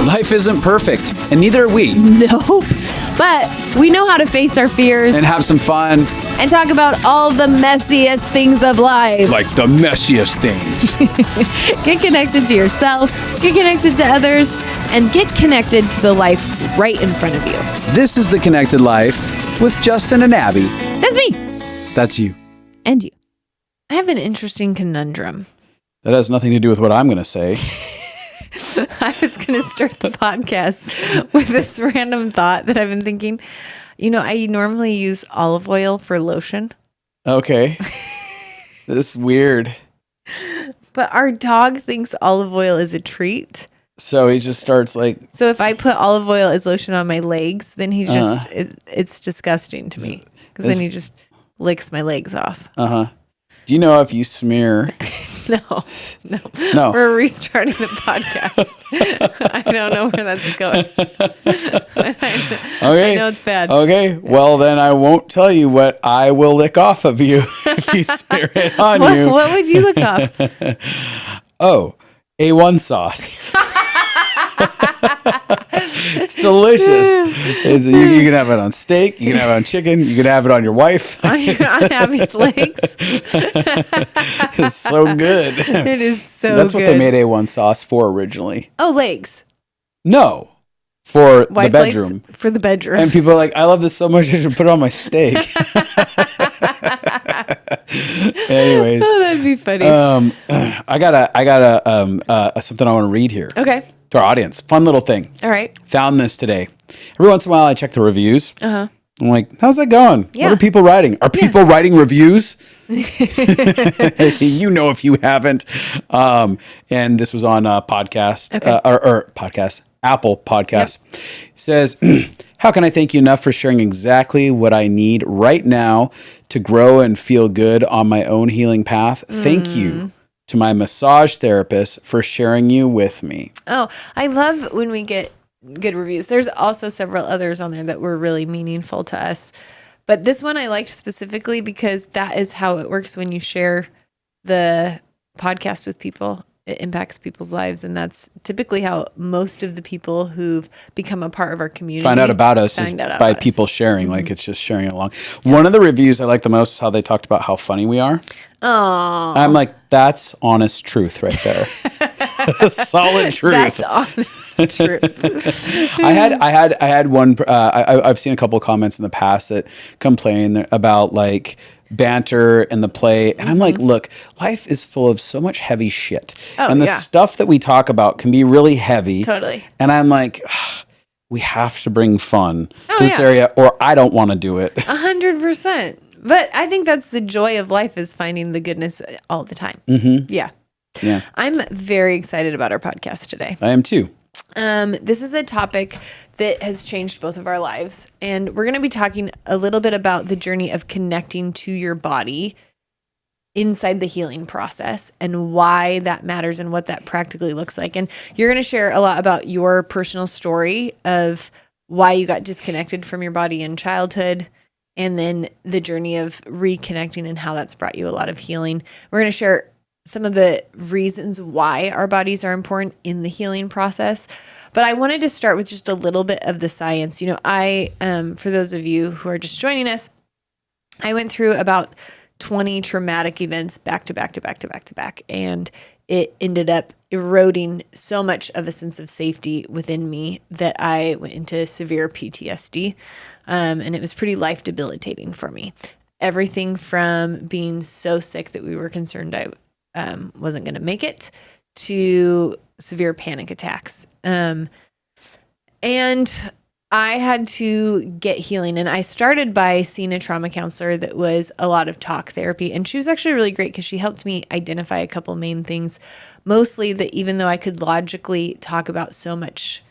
Life isn't perfect, and neither are we. Nope. But we know how to face our fears And have some fun. and talk about all the messiest things of life. Like the messiest things. Get connected to yourself, get connected to others, and get connected to the life right in front of you. This is The Connected Life with Justin and Abby. That's me. That's you. And you. I have an interesting conundrum. That has nothing to do with what I'm going to say. I was going to start the podcast with this random thought that I've been thinking. You know, I normally use olive oil for lotion. Okay. This is weird. But our dog thinks olive oil is a treat. So he just starts like... So if I put olive oil as lotion on my legs, then he just... it's disgusting to me. Because then he just licks my legs off. Uh-huh. Do you know if you smear... No. We're restarting the podcast. I don't know where that's going. I know it's bad. Okay. Well, then I won't tell you what I will lick off of you if you smear it on you. What would you lick off? Oh, A1 sauce. It's delicious. You can have it on steak. You can have it on chicken. You can have it on your wife. On Abby's legs. It's so good. It is so good. That's what they made A1 sauce for originally. Oh, legs. No. For Wife the bedroom. Legs for the bedroom. And people are like, I love this so much I should put it on my steak. Anyways. Oh, that'd be funny. I got something I want to read here. Okay. To our audience. Fun little thing. All right. Found this today. Every once in a while I check the reviews. Uh-huh. I'm like, how's that going? Yeah. What are people writing? Are people writing reviews? You know if you haven't. And this was on a podcast, Okay. or podcast, Apple Podcast. Yep. It says, how can I thank you enough for sharing exactly what I need right now to grow and feel good on my own healing path? Thank you to my massage therapist for sharing you with me. Oh, I love when we get good reviews. There's also several others on there that were really meaningful to us. But this one I liked specifically because that is how it works when you share the podcast with people. It impacts people's lives. And that's typically how most of the people who've become a part of our community find out about us is by people sharing. Like it's just sharing it along. Yeah. One of the reviews I like the most is how they talked about how funny we are. Oh, I'm like, that's honest truth right there. Solid truth. That's honest truth. I had one. I've seen a couple of comments in the past that complain about like banter and the play, and I'm like, look, life is full of so much heavy shit, and the stuff that we talk about can be really heavy. Totally. And I'm like, we have to bring fun to this area, or I don't want to do it. 100%. But I think that's the joy of life, is finding the goodness all the time. Mm-hmm. Yeah. Yeah. I'm very excited about our podcast today. I am too. This is a topic that has changed both of our lives. And we're going to be talking a little bit about the journey of connecting to your body inside the healing process and why that matters and what that practically looks like. And you're going to share a lot about your personal story of why you got disconnected from your body in childhood, and then the journey of reconnecting and how that's brought you a lot of healing. We're going to share some of the reasons why our bodies are important in the healing process. But I wanted to start with just a little bit of the science. You know, for those of you who are just joining us, I went through about 20 traumatic events back to back to back to back to back. And it ended up eroding so much of a sense of safety within me that I went into severe PTSD. And it was pretty life debilitating for me. Everything from being so sick that we were concerned I wasn't going to make it, to severe panic attacks. And I had to get healing. And I started by seeing a trauma counselor that was a lot of talk therapy. And she was actually really great because she helped me identify a couple main things. Mostly that even though I could logically talk about so much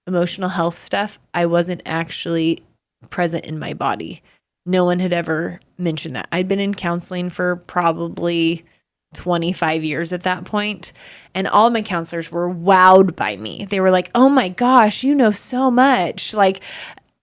emotional health stuff, I wasn't actually present in my body. No one had ever mentioned that. I'd been in counseling for probably 25 years at that point, and all my counselors were wowed by me. They were like, oh my gosh, you know so much. Like,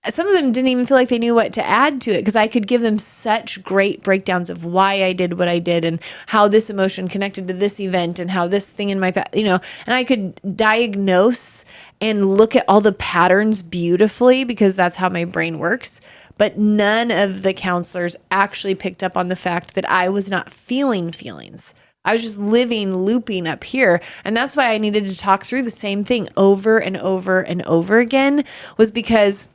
some of them didn't even feel like they knew what to add to it, because I could give them such great breakdowns of why I did what I did and how this emotion connected to this event and how this thing in my past, and I could diagnose and look at all the patterns beautifully, because that's how my brain works. But none of the counselors actually picked up on the fact that I was not feeling feelings. I was just looping up here. And that's why I needed to talk through the same thing over and over and over again, was because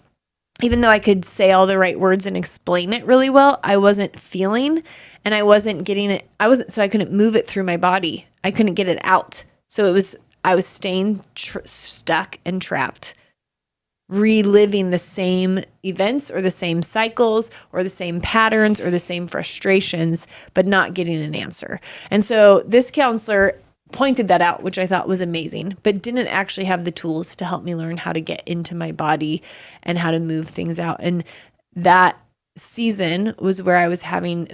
even though I could say all the right words and explain it really well, I wasn't feeling, and I wasn't getting it. So I couldn't move it through my body. I couldn't get it out. So I was staying stuck and trapped, reliving the same events or the same cycles or the same patterns or the same frustrations, but not getting an answer. And so this counselor pointed that out, which I thought was amazing, but didn't actually have the tools to help me learn how to get into my body and how to move things out. And that season was where I was having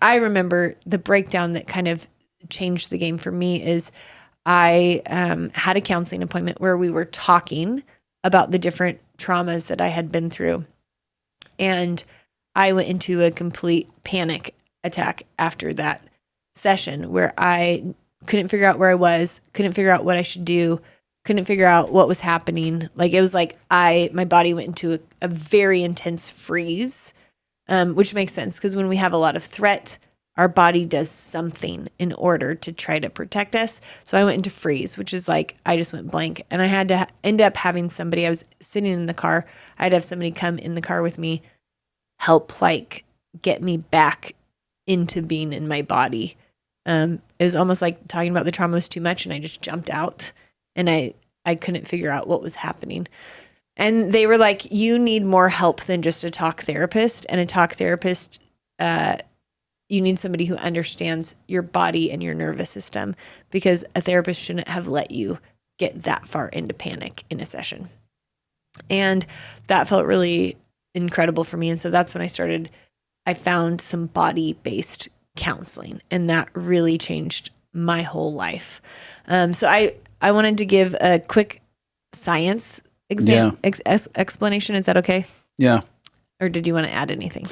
I remember the breakdown that kind of changed the game for me is I had a counseling appointment where we were talking about the different traumas that I had been through. And I went into a complete panic attack after that session, where I couldn't figure out where I was, couldn't figure out what I should do, couldn't figure out what was happening. Like, it was like my body went into a very intense freeze, which makes sense, because when we have a lot of threat, our body does something in order to try to protect us. So I went into freeze, which is like, I just went blank, and I had to end up having somebody, I was sitting in the car, I'd have somebody come in the car with me, help like get me back into being in my body. It was almost like talking about the trauma was too much, and I just jumped out, and I couldn't figure out what was happening. And they were like, you need more help than just a talk therapist. And a talk therapist, you need somebody who understands your body and your nervous system, because a therapist shouldn't have let you get that far into panic in a session. And that felt really incredible for me. And so that's when I found some body-based counseling, and that really changed my whole life. So I wanted to give a quick science explanation. Is that okay? Yeah. Or did you want to add anything?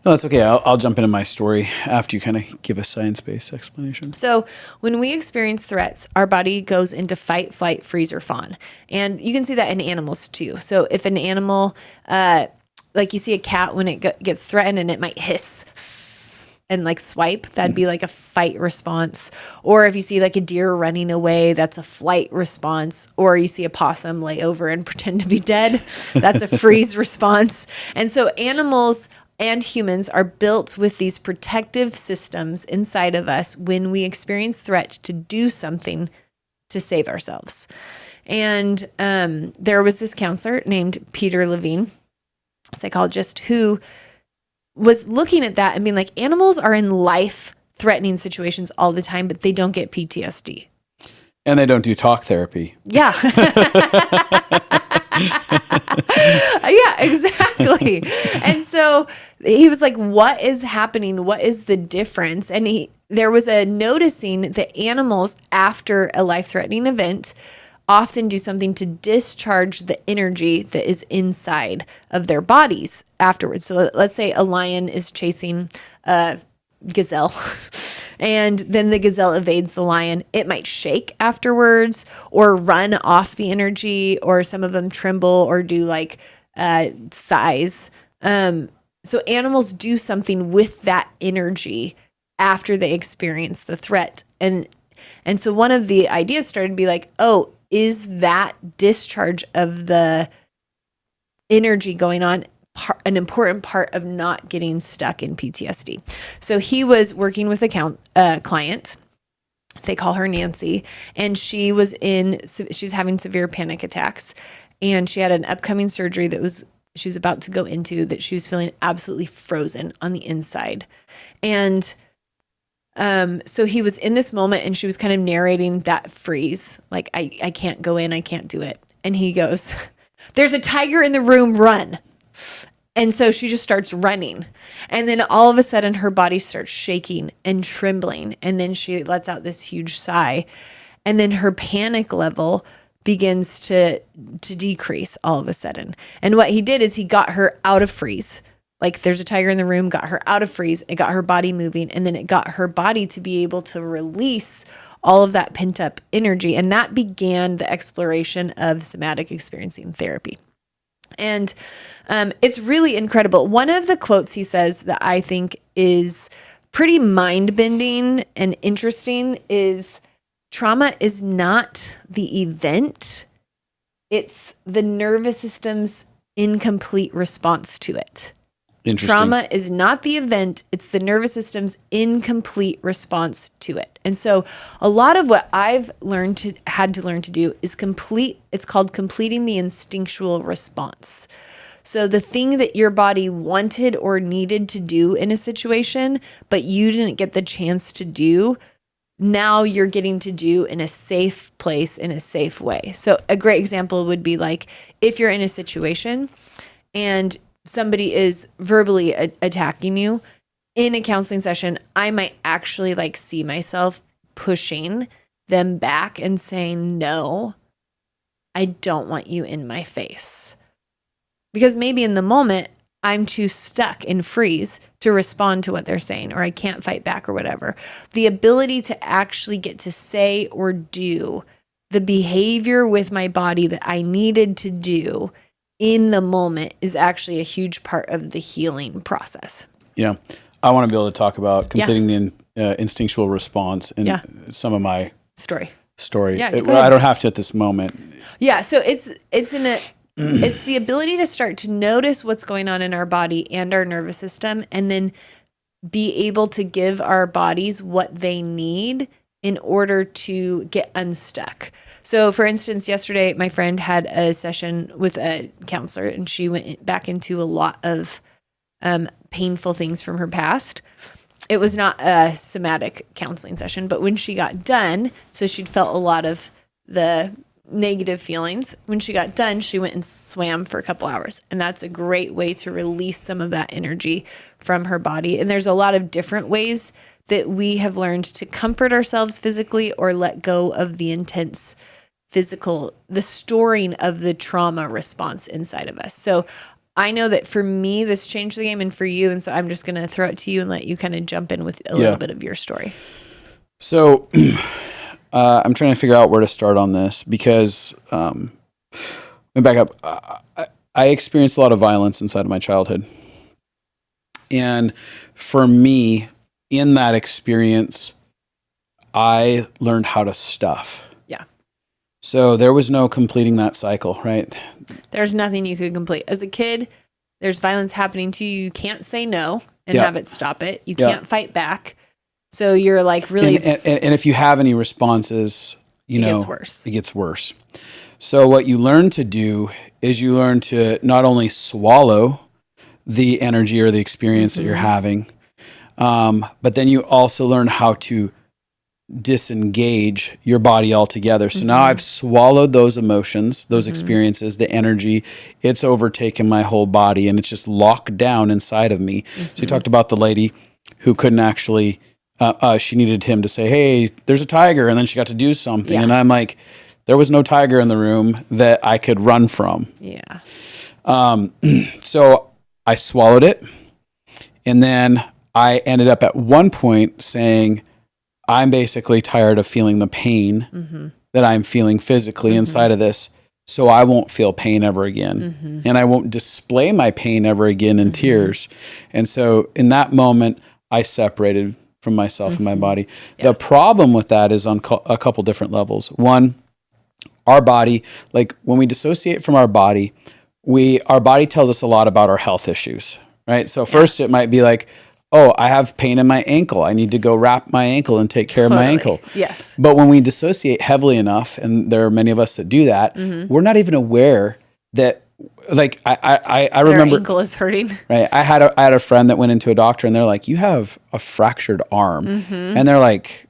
No, that's okay. I'll jump into my story after you kind of give a science-based explanation. So when we experience threats, our body goes into fight, flight, freeze, or fawn. And you can see that in animals too. So if an animal, like you see a cat when it gets threatened, and it might hiss and like swipe, that'd be like a fight response. Or if you see like a deer running away, that's a flight response. Or you see a possum lay over and pretend to be dead, that's a freeze response. And so animals and humans are built with these protective systems inside of us when we experience threat to do something to save ourselves. And there was this counselor named Peter Levine, psychologist, who was looking at that and being like, animals are in life-threatening situations all the time, but they don't get PTSD. And they don't do talk therapy. Yeah. Yeah, exactly. And so he was like, what is happening? What is the difference? And there was a noticing that animals, after a life-threatening event, often do something to discharge the energy that is inside of their bodies afterwards. So let's say a lion is chasing a gazelle, and then the gazelle evades the lion. It might shake afterwards or run off the energy, or some of them tremble or do like sighs. So animals do something with that energy after they experience the threat. And so one of the ideas started to be like, oh, is that discharge of the energy going on an important part of not getting stuck in PTSD? So he was working with a client. They call her Nancy, and she's having severe panic attacks, and she had an upcoming surgery she was about to go into, that she was feeling absolutely frozen on the inside. And so he was in this moment, and she was kind of narrating that freeze, like, I can't go in, I can't do it. And he goes, there's a tiger in the room, run. And so she just starts running. And then all of a sudden her body starts shaking and trembling. And then she lets out this huge sigh. And then her panic level begins to decrease all of a sudden. And what he did is he got her out of freeze. Like there's a tiger in the room, got her out of freeze. It got her body moving, and then it got her body to be able to release all of that pent up energy. And that began the exploration of somatic experiencing therapy. And it's really incredible. One of the quotes he says that I think is pretty mind bending and interesting is, trauma is not the event, it's the nervous system's incomplete response to it. Trauma is not the event, it's the nervous system's incomplete response to it. And so a lot of what I've had to learn to do is it's called completing the instinctual response. So the thing that your body wanted or needed to do in a situation, but you didn't get the chance to do, now you're getting to do in a safe place, in a safe way. So a great example would be like if you're in a situation and somebody is verbally attacking you in a counseling session, I might actually like see myself pushing them back and saying, no, I don't want you in my face. Because maybe in the moment I'm too stuck in freeze to respond to what they're saying, or I can't fight back or whatever. The ability to actually get to say or do the behavior with my body that I needed to do in the moment is actually a huge part of the healing process. Yeah. I want to be able to talk about completing the instinctual response in some of my story. Yeah, I don't have to at this moment. Yeah. So it's the ability to start to notice what's going on in our body and our nervous system, and then be able to give our bodies what they need in order to get unstuck. So for instance, yesterday, my friend had a session with a counselor, and she went back into a lot of painful things from her past. It was not a somatic counseling session, but when she got done, so she'd felt a lot of the negative feelings. When she got done, she went and swam for a couple hours. And that's a great way to release some of that energy from her body. And there's a lot of different ways that we have learned to comfort ourselves physically or let go of the intense the storing of the trauma response inside of us. So I know that for me, this changed the game, and for you. And so I'm just going to throw it to you and let you kind of jump in with a little bit of your story. So I'm trying to figure out where to start on this because let me back up. I experienced a lot of violence inside of my childhood. And for me, in that experience, I learned how to stuff. Yeah. So there was no completing that cycle, right? There's nothing you could complete. As a kid, there's violence happening to you. You can't say no and have it stop it. You can't fight back. So you're like really... And if you have any responses, it gets worse. So what you learn to do is you learn to not only swallow the energy or the experience that you're having, but then you also learn how to disengage your body altogether. So now I've swallowed those emotions, those experiences, the energy, it's overtaken my whole body and it's just locked down inside of me. So you talked about the lady who couldn't actually... she needed him to say, hey, there's a tiger. And then she got to do something. Yeah. And I'm like, there was no tiger in the room that I could run from. Yeah. So I swallowed it. And then I ended up at one point saying, I'm basically tired of feeling the pain that I'm feeling physically inside of this. So I won't feel pain ever again. And I won't display my pain ever again in tears. And so in that moment, I separated from myself and my body. Yeah. The problem with that is on a couple different levels. One, our body, like when we dissociate from our body tells us a lot about our health issues, right? So first it might be like, oh, I have pain in my ankle. I need to go wrap my ankle and take care of my ankle. Yes. But when we dissociate heavily enough, and there are many of us that do that, we're not even aware that like I remember our ankle is hurting. Right. I had a friend that went into a doctor and they're like, you have a fractured arm. And they're like,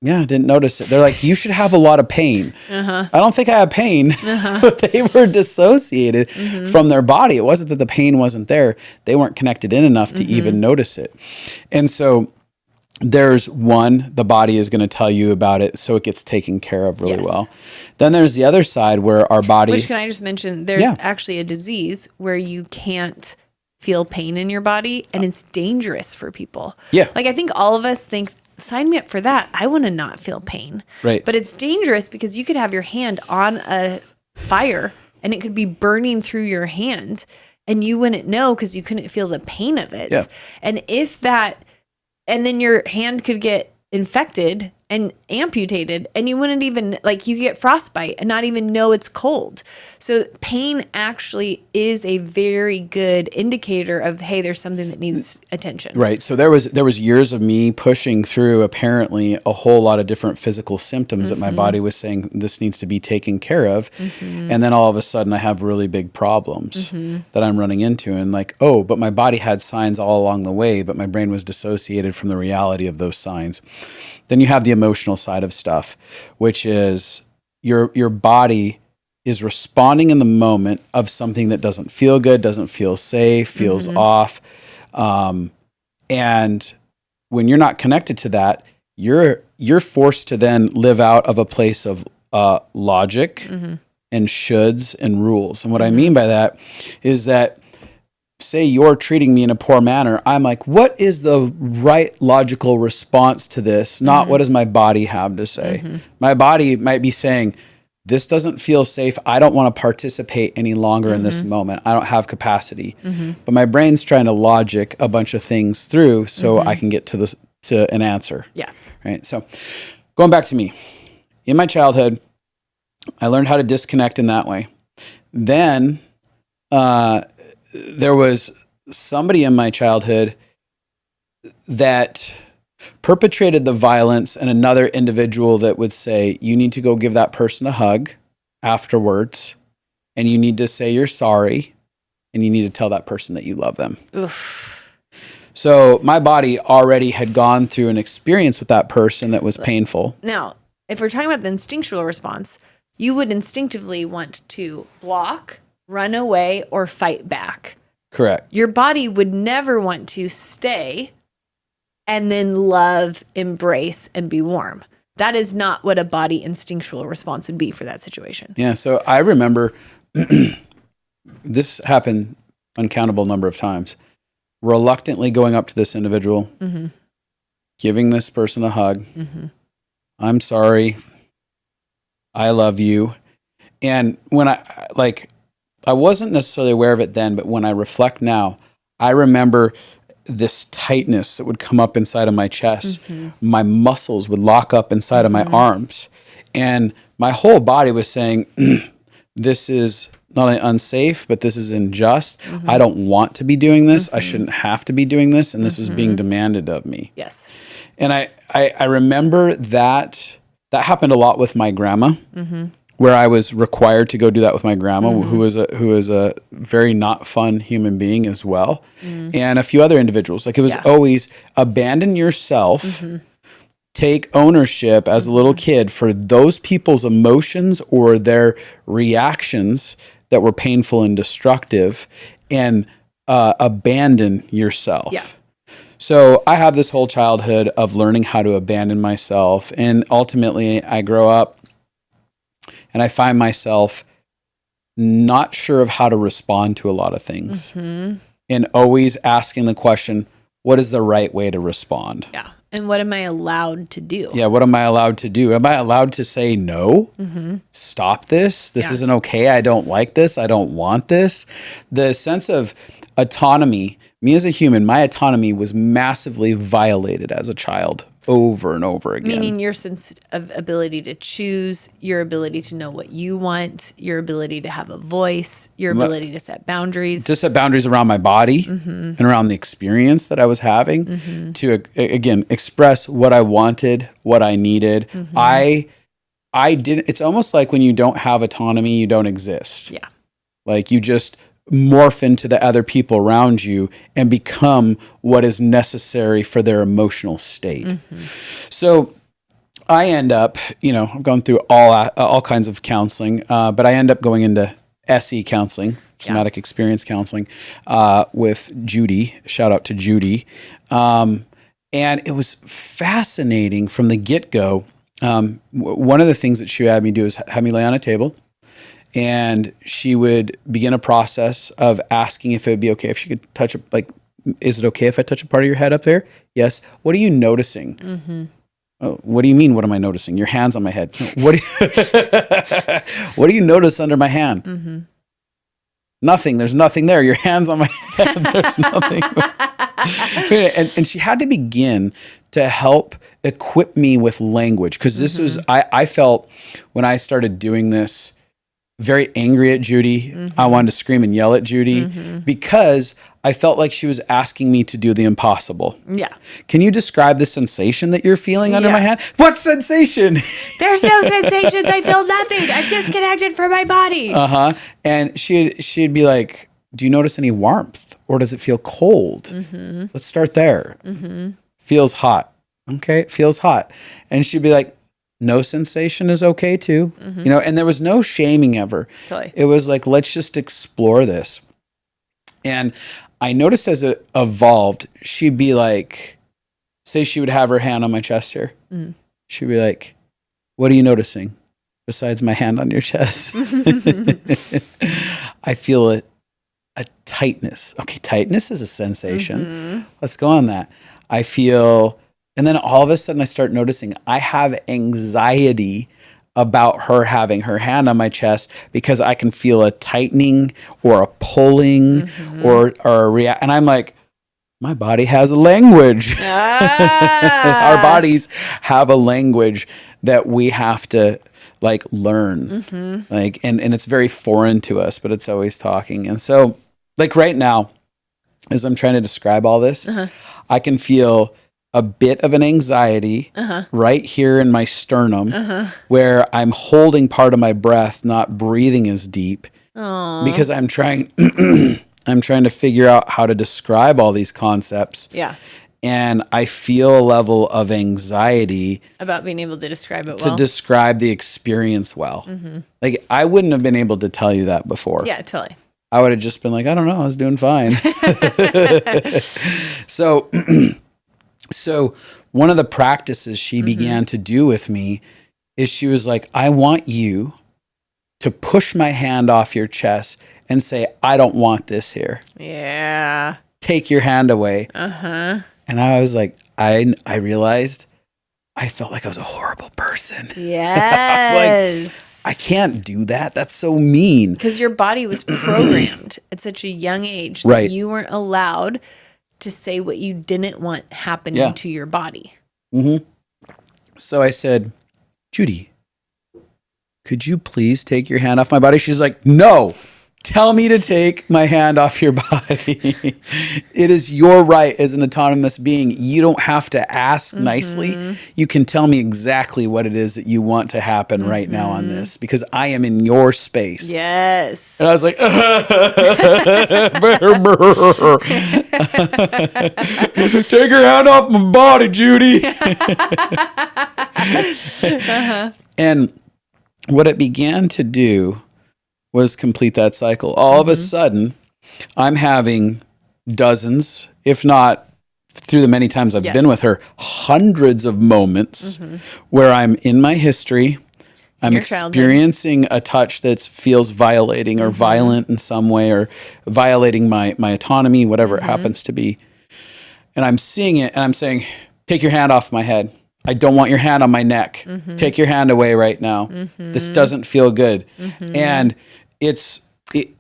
yeah, I didn't notice it. They're like, you should have a lot of pain. I don't think I have pain. But they were dissociated from their body. It wasn't that the pain wasn't there. They weren't connected in enough to even notice it. And so there's one, the body is going to tell you about it, so it gets taken care of really well. Then there's the other side where our body... Which, can I just mention, there's actually a disease where you can't feel pain in your body, and it's dangerous for people. Yeah. Like, I think all of us think, sign me up for that. I want to not feel pain. Right. But it's dangerous because you could have your hand on a fire, and it could be burning through your hand, and you wouldn't know because you couldn't feel the pain of it. Yeah. And then your hand could get infected and amputated, and you wouldn't even, like, you get frostbite and not even know it's cold. So pain actually is a very good indicator of, hey, there's something that needs attention. Right. So there was years of me pushing through apparently a whole lot of different physical symptoms that my body was saying this needs to be taken care of. And then all of a sudden I have really big problems that I'm running into, and like, oh, but my body had signs all along the way, but my brain was dissociated from the reality of those signs. Then you have the emotional side of stuff, which is your body is responding in the moment of something that doesn't feel good, doesn't feel safe, feels off. And when you're not connected to that, you're forced to then live out of a place of logic and shoulds and rules. And what I mean by that is that, say you're treating me in a poor manner, I'm like, what is the right logical response to this? Not what does my body have to say? My body might be saying, this doesn't feel safe. I don't want to participate any longer in this moment. I don't have capacity. But my brain's trying to logic a bunch of things through so I can get to an answer. Yeah. Right. So going back to me, in my childhood, I learned how to disconnect in that way. Then, there was somebody in my childhood that perpetrated the violence, and another individual that would say, you need to go give that person a hug afterwards, and you need to say you're sorry, and you need to tell that person that you love them. Oof. So my body already had gone through an experience with that person that was painful. Now, if we're talking about the instinctual response, you would instinctively want to block, run away, or fight back. Correct. Your body would never want to stay and then love, embrace, and be warm. That is not what a body instinctual response would be for that situation. Yeah. So I remember this happened uncountable number of times. Reluctantly going up to this individual, giving this person a hug. I'm sorry. I love you. And when I wasn't necessarily aware of it then, but when I reflect now, I remember this tightness that would come up inside of my chest. My muscles would lock up inside of my arms. And my whole body was saying, this is not only unsafe, but this is unjust. I don't want to be doing this. I shouldn't have to be doing this. And this is being demanded of me. Yes. And I remember that happened a lot with my grandma. Where I was required to go do that with my grandma, who is a very not fun human being as well, and a few other individuals. Like, it was always abandon yourself, take ownership as a little kid for those people's emotions or their reactions that were painful and destructive, and abandon yourself. Yeah. So I have this whole childhood of learning how to abandon myself, and ultimately I grow up and I find myself not sure of how to respond to a lot of things, and always asking the question, what is the right way to respond? Yeah. And what am I allowed to do? Yeah. What am I allowed to do? Am I allowed to say no? Stop this. This isn't okay. I don't like this. I don't want this. The sense of autonomy, me as a human, my autonomy was massively violated as a child over and over again. Meaning your sense of ability to choose, your ability to know what you want, your ability to have a voice, your ability to set boundaries. To set boundaries around my body and around the experience that I was having, to, again, express what I wanted, what I needed. I didn't, it's almost like when you don't have autonomy, you don't exist. Yeah. Like, you just morph into the other people around you and become what is necessary for their emotional state. So I end up, I've gone through all kinds of counseling, but I end up going into SE counseling, somatic experience counseling, with Judy. Shout out to Judy. And And it was fascinating from the get-go. One of the things that she would have me do is have me lay on a table, and she would begin a process of asking if it would be okay if she could touch is it okay if I touch a part of your head up there? Yes. What are you noticing? Mm-hmm. Oh, what do you mean? What am I noticing? Your hand's on my head. No, what do you notice under my hand? Mm-hmm. Nothing. There's nothing there. Your hand's on my head. There's nothing. and she had to begin to help equip me with language, because this was, I felt when I started doing this, very angry at Judy. Mm-hmm. I wanted to scream and yell at Judy because I felt like she was asking me to do the impossible. Yeah. Can you describe the sensation that you're feeling under my hand? What sensation? There's no sensations. I feel nothing. I'm disconnected from my body. And she'd be like, do you notice any warmth, or does it feel cold? Mm-hmm. Let's start there. Mm-hmm. Feels hot. Okay. It feels hot. And she'd be like, no sensation is okay too. Mm-hmm. And there was no shaming ever. Totally. It was like, let's just explore this. And I noticed as it evolved, she'd be like, say she would have her hand on my chest here. Mm. She'd be like, what are you noticing besides my hand on your chest? I feel a tightness. Okay, tightness is a sensation. Mm-hmm. Let's go on that. I feel... And then all of a sudden I start noticing I have anxiety about her having her hand on my chest, because I can feel a tightening or a pulling or a react. And I'm like, my body has a language. Our bodies have a language that we have to learn. Mm-hmm. And it's very foreign to us, but it's always talking. And so right now, as I'm trying to describe all this, I can feel a bit of an anxiety right here in my sternum, where I'm holding part of my breath, not breathing as deep. Aww. Because I'm trying to figure out how to describe all these concepts. Yeah. And I feel a level of anxiety about being able to describe it well. To describe the experience well. Mm-hmm. I wouldn't have been able to tell you that before. Yeah, totally. I would have just been like, I don't know, I was doing fine. So one of the practices she began to do with me is she was like, I want you to push my hand off your chest and say, I don't want this here. Yeah. Take your hand away. Uh-huh. And I was like, I realized I felt like I was a horrible person. Yes. I was like, I can't do that. That's so mean. Because your body was programmed at such a young age that you weren't allowed to say what you didn't want happening to your body. Mm-hmm. So I said, Judy, could you please take your hand off my body? She's like, no, tell me to take my hand off your body. It is your right as an autonomous being. You don't have to ask nicely. You can tell me exactly what it is that you want to happen right now on this, because I am in your space. Yes. And I was like, take your hand off my body, Judy. And what it began to do was complete that cycle. All of a sudden, I'm having dozens, if not through the many times I've been with her, hundreds of moments where I'm in my history, I'm experiencing a touch that feels violating or violent in some way, or violating my autonomy, whatever it happens to be. And I'm seeing it and I'm saying, take your hand off my head. I don't want your hand on my neck. Take your hand away right now. This doesn't feel good. And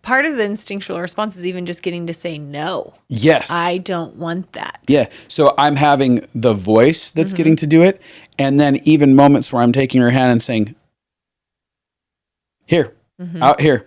part of the instinctual response is even just getting to say no. Yes. I don't want that. Yeah. So I'm having the voice that's getting to do it. And then even moments where I'm taking her hand and saying, here, out here,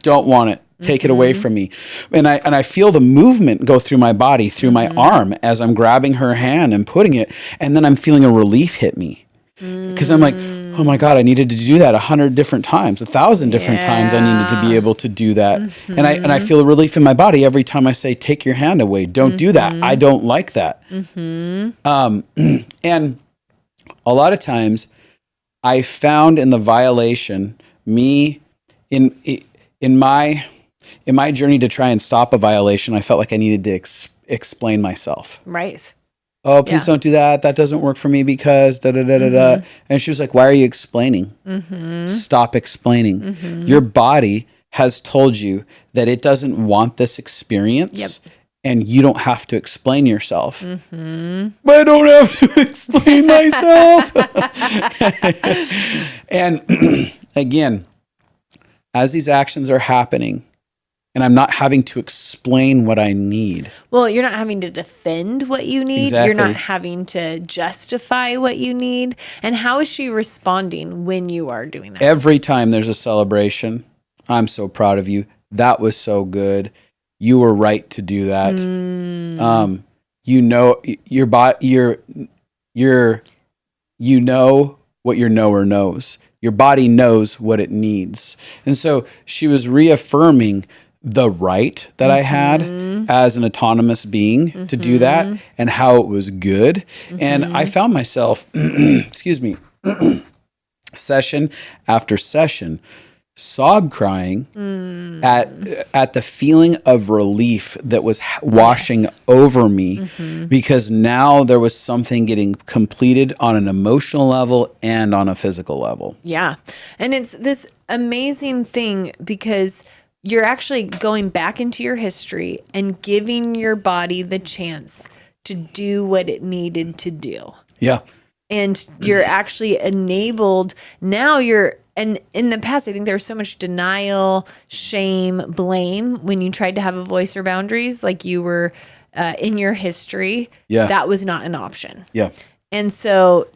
don't want it. Take it away from me. And I feel the movement go through my body, through my arm as I'm grabbing her hand and putting it. And then I'm feeling a relief hit me. Because I'm like, oh my God, I needed to do that 100 different times, 1,000 different times. I needed to be able to do that. And I feel a relief in my body every time I say, take your hand away. Don't do that. I don't like that. And a lot of times I found in the violation, me in my journey to try and stop a violation, I felt like I needed to explain myself. Right. oh, please don't do that. That doesn't work for me because da da da da da. And she was like, why are you explaining? Stop explaining. Your body has told you that it doesn't want this experience. And you don't have to explain yourself. But I don't have to explain myself. And again, as these actions are happening, and I'm not having to explain what I need. Well, you're not having to defend what you need. Exactly. You're not having to justify what you need. And how is she responding when you are doing that? Every time there's a celebration, I'm so proud of you. That was so good. You were right to do that. You know your body. You know what your knower knows. Your body knows what it needs, and so she was reaffirming the right that I had as an autonomous being to do that, and how it was good. And I found myself, excuse me, session after session, sob crying at the feeling of relief that was washing over me, because now there was something getting completed on an emotional level and on a physical level. Yeah. And it's this amazing thing because you're actually going back into your history and giving your body the chance to do what it needed to do. Yeah. And you're actually enabled. Now and in the past, I think there was so much denial, shame, blame when you tried to have a voice or boundaries, like you were in your history. Yeah. That was not an option. Yeah. And so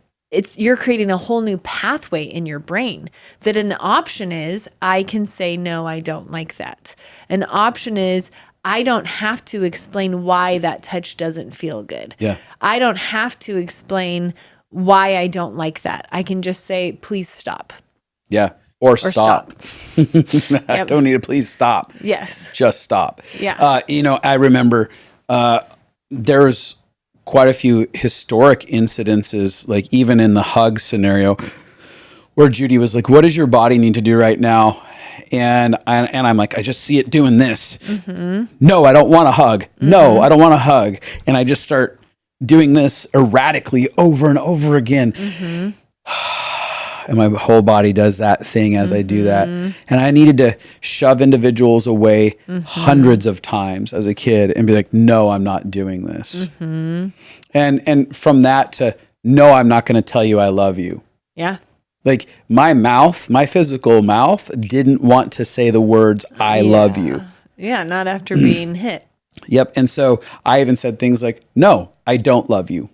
you're creating a whole new pathway in your brain that an option is, I can say, no, I don't like that. An option is, I don't have to explain why that touch doesn't feel good. Yeah. I don't have to explain why I don't like that. I can just say, please stop. Yeah. Or stop. I don't need to please stop. Yes. Just stop. Yeah. I remember there's quite a few historic incidences, like even in the hug scenario, where Judy was like, what does your body need to do right now? And I'm like, I just see it doing this. No, I don't want a hug. No, I don't want a hug. And I just start doing this erratically over and over again. And my whole body does that thing as I do that. And I needed to shove individuals away hundreds of times as a kid and be like, no, I'm not doing this. And from that to, no, I'm not going to tell you I love you. Yeah. Like my mouth, my physical mouth didn't want to say the words, I love you. Yeah, not after being hit. Yep. And so I even said things like, no, I don't love you.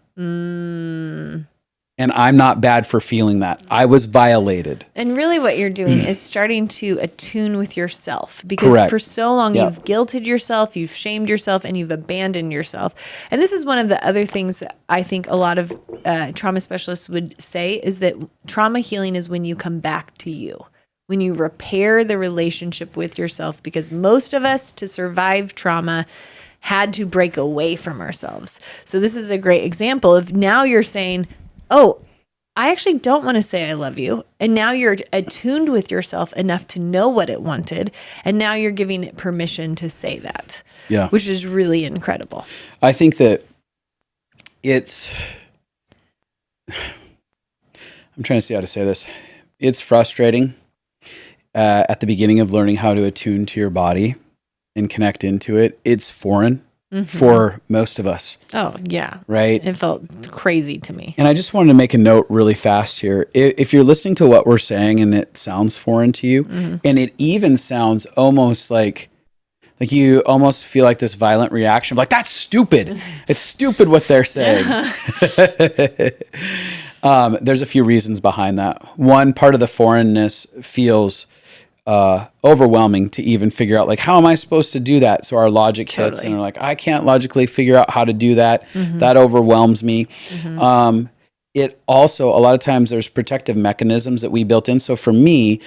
And I'm not bad for feeling that. I was violated. And really what you're doing is starting to attune with yourself, because for so long you've guilted yourself, you've shamed yourself, and you've abandoned yourself. And this is one of the other things that I think a lot of trauma specialists would say is that trauma healing is when you come back to you, when you repair the relationship with yourself, because most of us, to survive trauma, had to break away from ourselves. So this is a great example of now you're saying, oh, I actually don't want to say I love you. And now you're attuned with yourself enough to know what it wanted. And now you're giving it permission to say that. Yeah. Which is really incredible. I think that I'm trying to see how to say this. It's frustrating at the beginning of learning how to attune to your body and connect into it. It's foreign. For most of us. Oh, yeah. Right? It felt crazy to me. And I just wanted to make a note really fast here. If you're listening to what we're saying and it sounds foreign to you, and it even sounds almost like you almost feel like this violent reaction, like, that's stupid. It's stupid what they're saying. There's a few reasons behind that. One, part of the foreignness feels overwhelming to even figure out, like, how am I supposed to do that? So our logic hits and we're like, I can't logically figure out how to do that. That overwhelms me. It also, a lot of times there's protective mechanisms that we built in. So for me,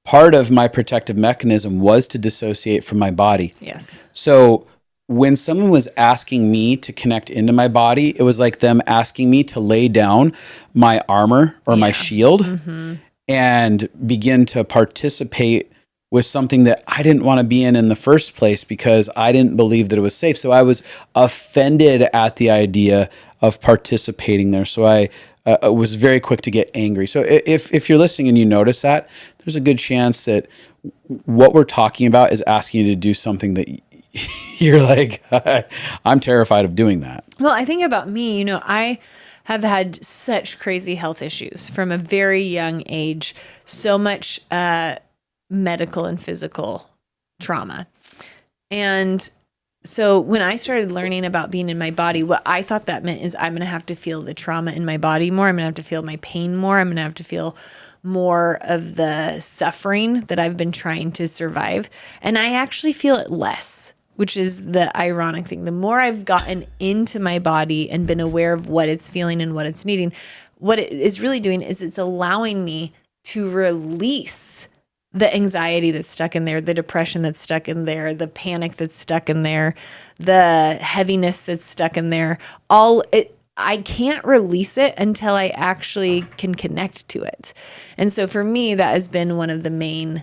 part of my protective mechanism was to dissociate from my body. Yes. So when someone was asking me to connect into my body, it was like them asking me to lay down my armor or my shield and begin to participate with something that I didn't want to be in the first place because I didn't believe that it was safe. So I was offended at the idea of participating there. So I was very quick to get angry. So if you're listening and you notice that, there's a good chance that what we're talking about is asking you to do something that you're like, I'm terrified of doing that. Well, I think about me, I have had such crazy health issues from a very young age, so much medical and physical trauma. And so when I started learning about being in my body, what I thought that meant is I'm going to have to feel the trauma in my body more. I'm going to have to feel my pain more. I'm going to have to feel more of the suffering that I've been trying to survive. And I actually feel it less, which is the ironic thing. The more I've gotten into my body and been aware of what it's feeling and what it's needing, what it is really doing is it's allowing me to release the anxiety that's stuck in there, the depression that's stuck in there, the panic that's stuck in there, the heaviness that's stuck in there. I can't release it until I actually can connect to it. And so for me, that has been one of the main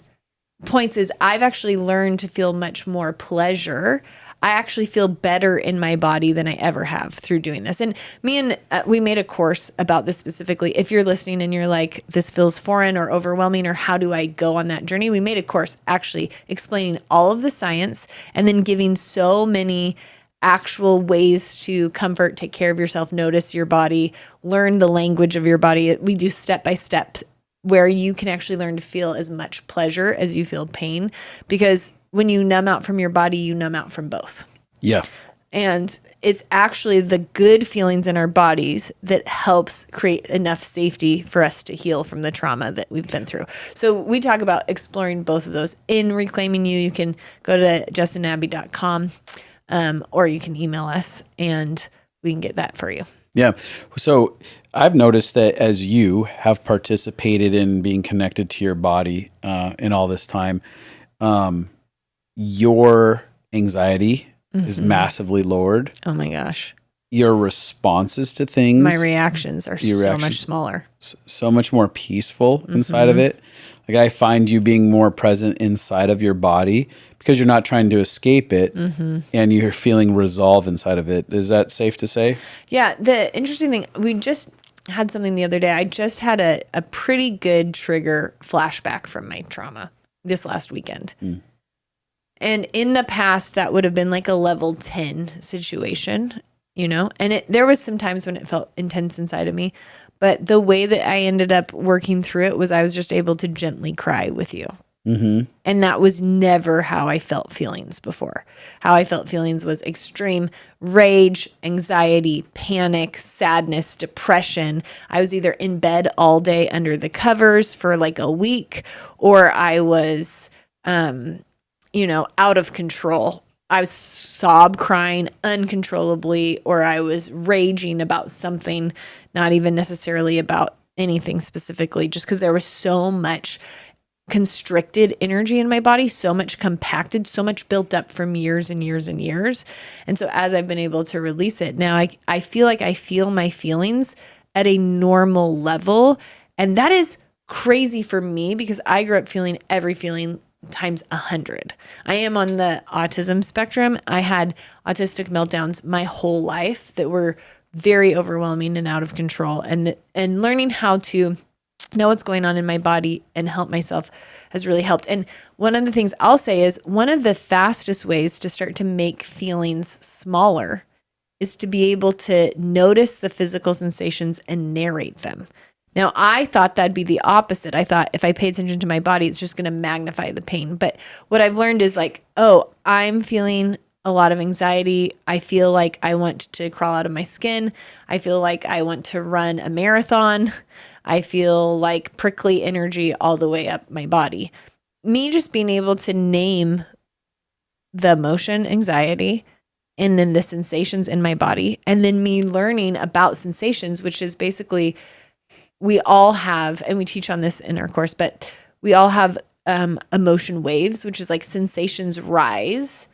points is I've actually learned to feel much more pleasure. I actually feel better in my body than I ever have through doing this. And we made a course about this specifically. If you're listening and you're like, this feels foreign or overwhelming, or how do I go on that journey? We made a course actually explaining all of the science and then giving so many actual ways to comfort, take care of yourself, notice your body, learn the language of your body. We do step by step where you can actually learn to feel as much pleasure as you feel pain, because when you numb out from your body, you numb out from both. Yeah. And it's actually the good feelings in our bodies that helps create enough safety for us to heal from the trauma that we've been through. So we talk about exploring both of those in Reclaiming You. You can go to justinabby.com or you can email us and we can get that for you. Yeah. So I've noticed that as you have participated in being connected to your body in all this time, your anxiety is massively lowered. Oh my gosh. Your responses to things, my reactions are so much smaller, so much more peaceful inside of it. Like I find you being more present inside of your body because you're not trying to escape it and you're feeling resolve inside of it. Is that safe to say? Yeah. The interesting thing, we just had something the other day. I just had a pretty good trigger flashback from my trauma this last weekend. And in the past, that would have been like a level 10 situation, and there was some times when it felt intense inside of me, but the way that I ended up working through it was I was just able to gently cry with you. And that was never how I felt feelings before. How I felt feelings was extreme rage, anxiety, panic, sadness, depression. I was either in bed all day under the covers for like a week, or I was, out of control. I was sob crying uncontrollably, or I was raging about something, not even necessarily about anything specifically, just because there was so much constricted energy in my body, so much compacted, so much built up from years and years and years. And so as I've been able to release it, now I feel like I feel my feelings at a normal level. And that is crazy for me because I grew up feeling every feeling times 100. I am on the autism spectrum. I had autistic meltdowns my whole life that were very overwhelming and out of control. And learning how to know what's going on in my body and help myself has really helped. And one of the things I'll say is one of the fastest ways to start to make feelings smaller is to be able to notice the physical sensations and narrate them. Now, I thought that'd be the opposite. I thought if I pay attention to my body, it's just going to magnify the pain. But what I've learned is like, oh, I'm feeling a lot of anxiety. I feel like I want to crawl out of my skin. I feel like I want to run a marathon. I feel like prickly energy all the way up my body. Me just being able to name the emotion, anxiety, and then the sensations in my body, and then me learning about sensations, which is basically we all have, and we teach on this in our course, but we all have emotion waves, which is like sensations rise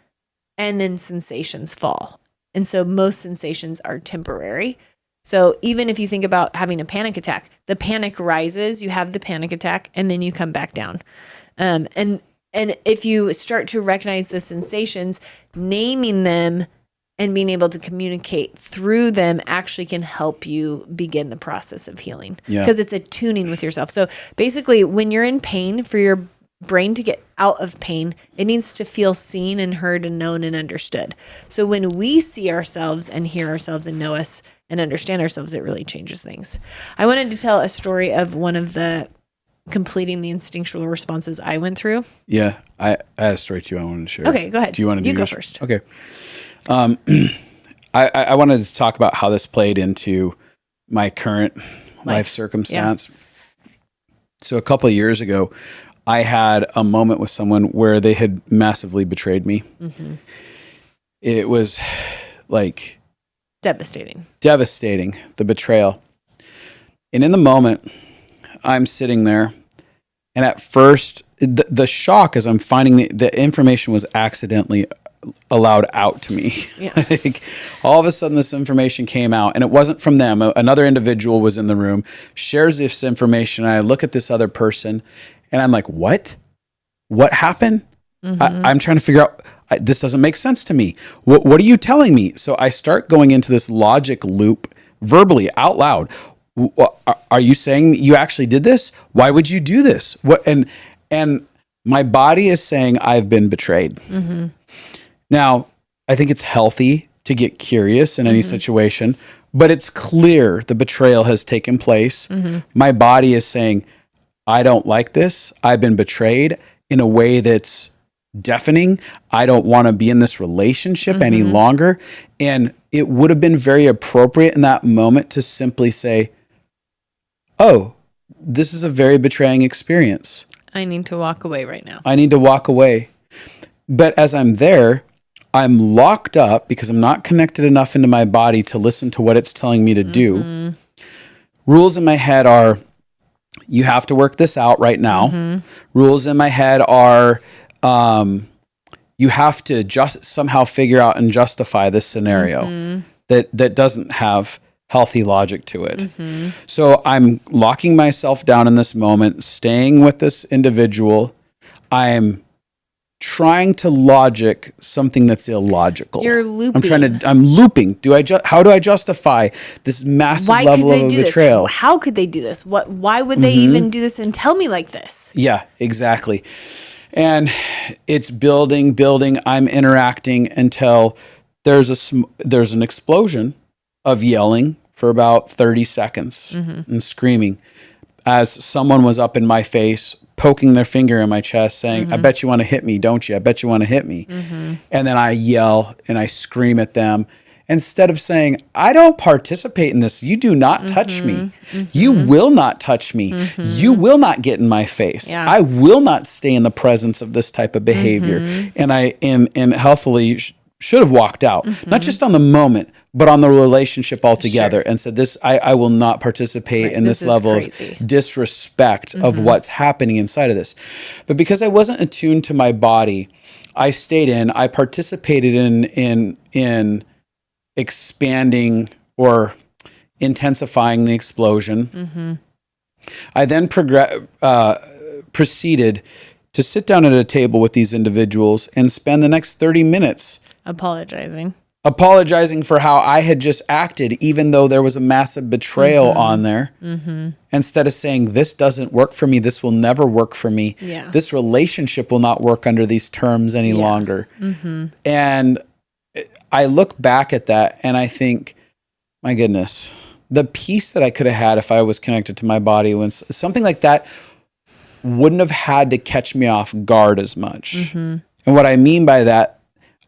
and then sensations fall. And so most sensations are temporary. So even if you think about having a panic attack, the panic rises, you have the panic attack, and then you come back down. And And if you start to recognize the sensations, naming them and being able to communicate through them actually can help you begin the process of healing. Because it's attuning with yourself. So basically, when you're in pain, for your brain to get out of pain, it needs to feel seen and heard and known and understood. So when we see ourselves and hear ourselves and know us and understand ourselves, it really changes things. I wanted to tell a story of one of the completing the instinctual responses I went through. Yeah, I had a story too I wanted to share. Okay, go ahead. Do you want to do You go yours? first. Okay. I wanted to talk about how this played into my current life circumstance. Yeah. So a couple of years ago, I had a moment with someone where they had massively betrayed me. Mm-hmm. It was like devastating, the betrayal. And in the moment, I'm sitting there, and at first, the shock as I'm finding the information was accidentally allowed out to me. Yeah. Like, all of a sudden, this information came out, and it wasn't from them. Another individual was in the room, shares this information, and I look at this other person, and I'm like, what? What happened? Mm-hmm. I'm trying to figure out, this doesn't make sense to me. What are you telling me? So I start going into this logic loop verbally out loud. Are you saying you actually did this? Why would you do this? What? And my body is saying I've been betrayed. Mm-hmm. Now, I think it's healthy to get curious in any situation, but it's clear the betrayal has taken place. Mm-hmm. My body is saying, I don't like this. I've been betrayed in a way that's deafening. I don't want to be in this relationship any longer. And it would have been very appropriate in that moment to simply say, oh, this is a very betraying experience. I need to walk away right now. I need to walk away. But as I'm there, I'm locked up because I'm not connected enough into my body to listen to what it's telling me to do. Rules in my head are, you have to work this out right now. Rules in my head are, you have to just somehow figure out and justify this scenario that doesn't have healthy logic to it. So I'm locking myself down in this moment, staying with this individual. I'm trying to logic something that's illogical. You're looping. I'm looping. How do I justify this massive level of betrayal? How could they do this? Why would they even do this and tell me like this? Yeah, exactly. And it's building. I'm interacting until there's an explosion of yelling for about 30 seconds and screaming as someone was up in my face, poking their finger in my chest saying, I bet you want to hit me, don't you? I bet you want to hit me. And then I yell and I scream at them instead of saying, I don't participate in this. You do not touch me. You will not touch me. You will not get in my face. Yeah. I will not stay in the presence of this type of behavior. And I healthily should have walked out, not just on the moment, but on the relationship altogether, and said, "This, I will not participate in this level of disrespect of what's happening inside of this." But because I wasn't attuned to my body, I stayed in. I participated in expanding or intensifying the explosion. I then proceeded to sit down at a table with these individuals and spend the next 30 minutes apologizing for how I had just acted, even though there was a massive betrayal on there. Instead of saying, this doesn't work for me, this will never work for me, this relationship will not work under these terms any longer. And I look back at that and I think, my goodness, the peace that I could have had if I was connected to my body, when something like that wouldn't have had to catch me off guard as much. And what I mean by that,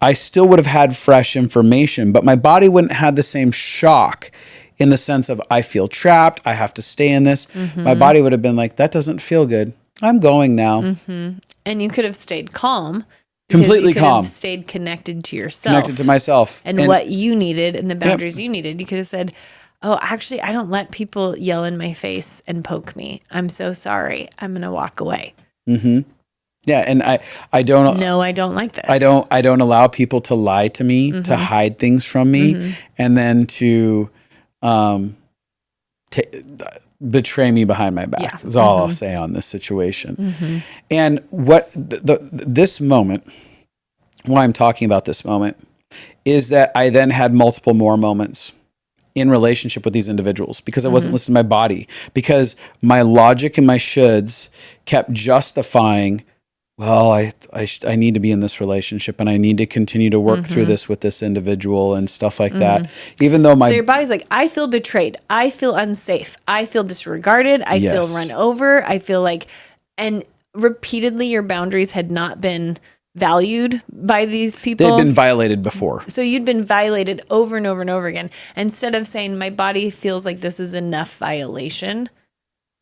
I still would have had fresh information, but my body wouldn't have the same shock in the sense of, I feel trapped, I have to stay in this. My body would have been like, that doesn't feel good. I'm going now. And you could have stayed calm. Completely calm. Have stayed connected to yourself. Connected to myself. And what you needed and the boundaries you needed. You could have said, oh, actually, I don't let people yell in my face and poke me. I'm so sorry. I'm going to walk away. Yeah, and I don't. No, I don't like this. I don't allow people to lie to me, to hide things from me, and then to betray me behind my back. Yeah. Is all I'll say on this situation. And what this moment, why I'm talking about this moment, is that I then had multiple more moments in relationship with these individuals because I wasn't listening to my body, because my logic and my shoulds kept justifying, well, I need to be in this relationship and I need to continue to work through this with this individual and stuff like that. Even though So your body's like, I feel betrayed. I feel unsafe. I feel disregarded. I feel run over. I feel like, and repeatedly your boundaries had not been valued by these people. They'd been violated before. So you'd been violated over and over and over again. Instead of saying, my body feels like this is enough violation,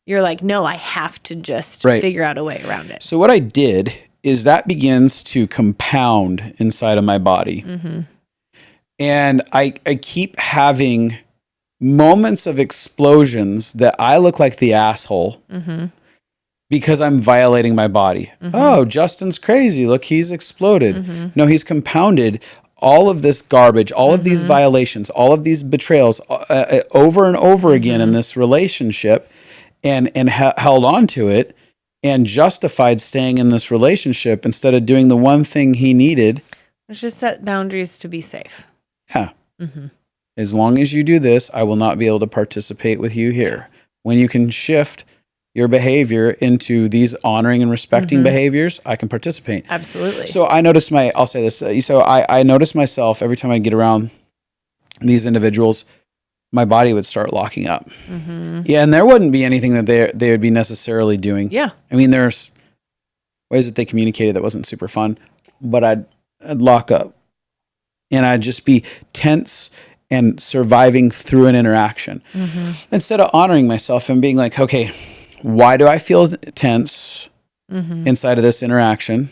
you're like, no, I have to just figure out a way around it. So what I did is that begins to compound inside of my body. And I keep having moments of explosions that I look like the asshole because I'm violating my body. Oh, Justin's crazy. Look, he's exploded. No, he's compounded all of this garbage, all of these violations, all of these betrayals over and over again in this relationship, and held on to it and justified staying in this relationship instead of doing the one thing he needed. It's just set boundaries to be safe. Yeah. As long as you do this, I will not be able to participate with you here. When you can shift your behavior into these honoring and respecting behaviors, I can participate. Absolutely. So I notice I'll say this. So I notice myself every time I get around these individuals, my body would start locking up. Yeah. And there wouldn't be anything that they would be necessarily doing. Yeah. I mean, there's ways that they communicated that wasn't super fun, but I'd lock up and I'd just be tense and surviving through an interaction instead of honoring myself and being like, okay, why do I feel tense inside of this interaction?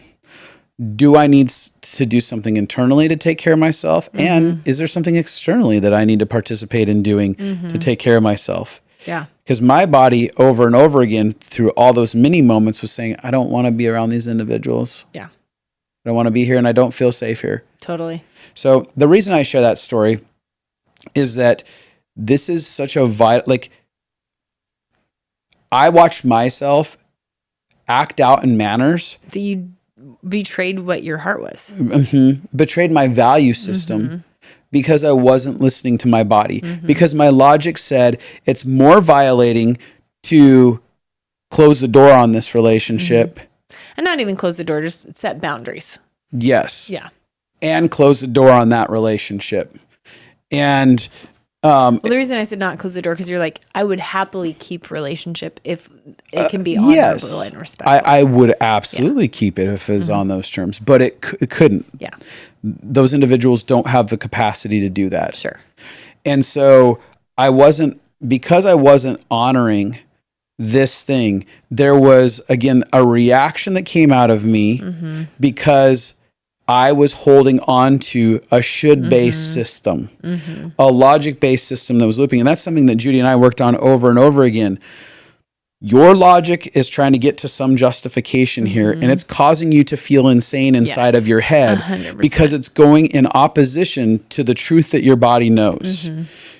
Do I need to do something internally to take care of myself? And is there something externally that I need to participate in doing to take care of myself? Yeah. Because my body over and over again through all those mini moments was saying, I don't want to be around these individuals. Yeah. I don't want to be here and I don't feel safe here. Totally. So the reason I share that story is that this is such a like, I watched myself act out in manners that you betrayed what your heart was. Betrayed my value system because I wasn't listening to my body. Because my logic said it's more violating to close the door on this relationship. And not even close the door, just set boundaries. Yes. Yeah. And close the door on that relationship. And well, the reason I said not close the door, because you're like, I would happily keep relationship if it can be honorable and respectful. I would absolutely keep it if it was on those terms, but it couldn't. Yeah. Those individuals don't have the capacity to do that. Sure. And so because I wasn't honoring this thing, there was, again, a reaction that came out of me because I was holding on to a should-based system, a logic-based system that was looping. And that's something that Judy and I worked on over and over again. Your logic is trying to get to some justification here, and it's causing you to feel insane inside of your head 100%. Because it's going in opposition to the truth that your body knows.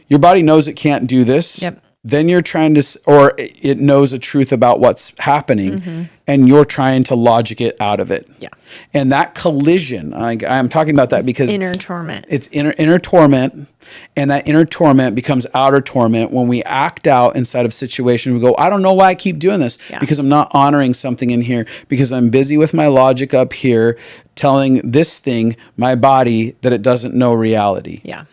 Your body knows it can't do this. Yep. Then you're trying to, or it knows a truth about what's happening, and you're trying to logic it out of it. Yeah. And that collision, I'm talking about that because inner torment. It's inner torment, and that inner torment becomes outer torment when we act out inside of situations. We go, I don't know why I keep doing this because I'm not honoring something in here, because I'm busy with my logic up here, telling this thing, my body, that it doesn't know reality. Yeah.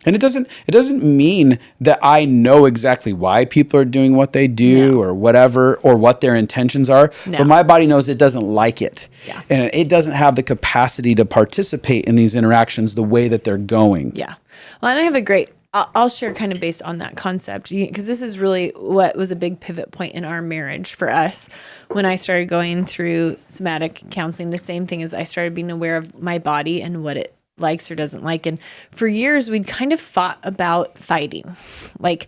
And it doesn't mean that I know exactly why people are doing what they do or whatever, or what their intentions are. No. But my body knows it doesn't like it. Yeah. And it doesn't have the capacity to participate in these interactions the way that they're going. Yeah. Well, and I have I'll share kind of based on that concept, because this is really what was a big pivot point in our marriage for us. When I started going through somatic counseling, the same thing as I started being aware of my body and what it likes or doesn't like. And for years, we'd kind of fought about fighting. Like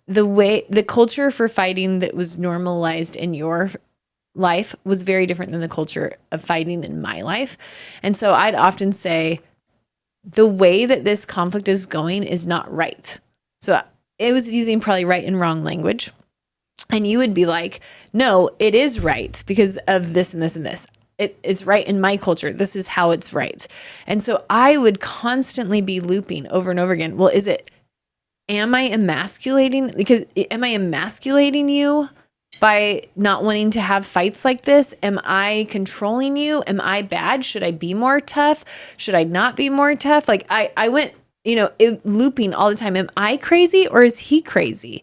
the culture for fighting that was normalized in your life was very different than the culture of fighting in my life. And so I'd often say, the way that this conflict is going is not right. So it was using probably right and wrong language. And you would be like, no, it is right because of this and this and this. It's right in my culture. This is how it's right. And so I would constantly be looping over and over again. Well, am I emasculating? Because am I emasculating you by not wanting to have fights like this? Am I controlling you? Am I bad? Should I be more tough? Should I not be more tough? Like I went, looping all the time. Am I crazy or is he crazy?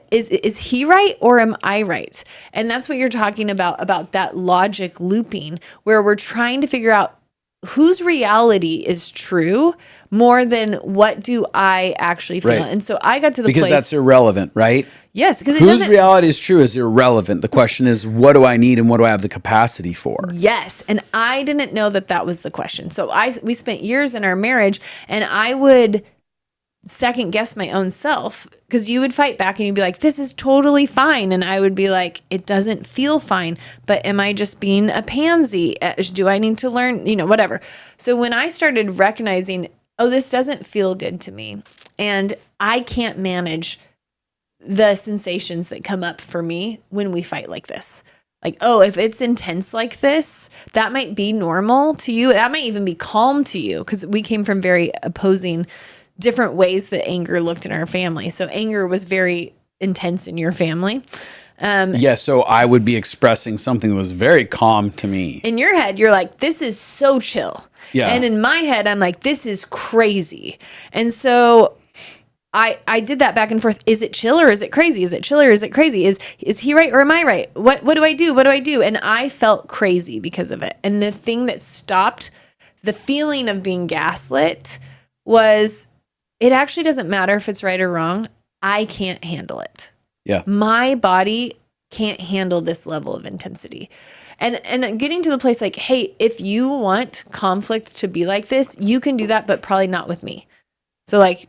Is he right or am I right? And that's what you're talking about that logic looping, where we're trying to figure out whose reality is true more than what do I actually feel. Right. And so I got to the because place. that's irrelevant, right? Yes, because whose reality is true is irrelevant. The question is, what do I need and what do I have the capacity for? Yes, and I didn't know that was the question. So we spent years in our marriage, and I would second guess my own self, because you would fight back and you'd be like, this is totally fine. And I would be like, it doesn't feel fine, but am I just being a pansy? Do I need to learn, whatever. So when I started recognizing, oh, this doesn't feel good to me, and I can't manage the sensations that come up for me when we fight like this. Like, oh, if it's intense like this, that might be normal to you. That might even be calm to you, because we came from very opposing different ways that anger looked in our family. So anger was very intense in your family. So I would be expressing something that was very calm to me. In your head, you're like, this is so chill. Yeah. And in my head, I'm like, this is crazy. And so I did that back and forth. Is it chill or is it crazy? Is it chill or is it crazy? Is he right or am I right? What do I do? What do I do? And I felt crazy because of it. And the thing that stopped the feeling of being gaslit was, it actually doesn't matter if it's right or wrong. I can't handle it. Yeah. My body can't handle this level of intensity. And getting to the place like, hey, if you want conflict to be like this, you can do that, but probably not with me. So like,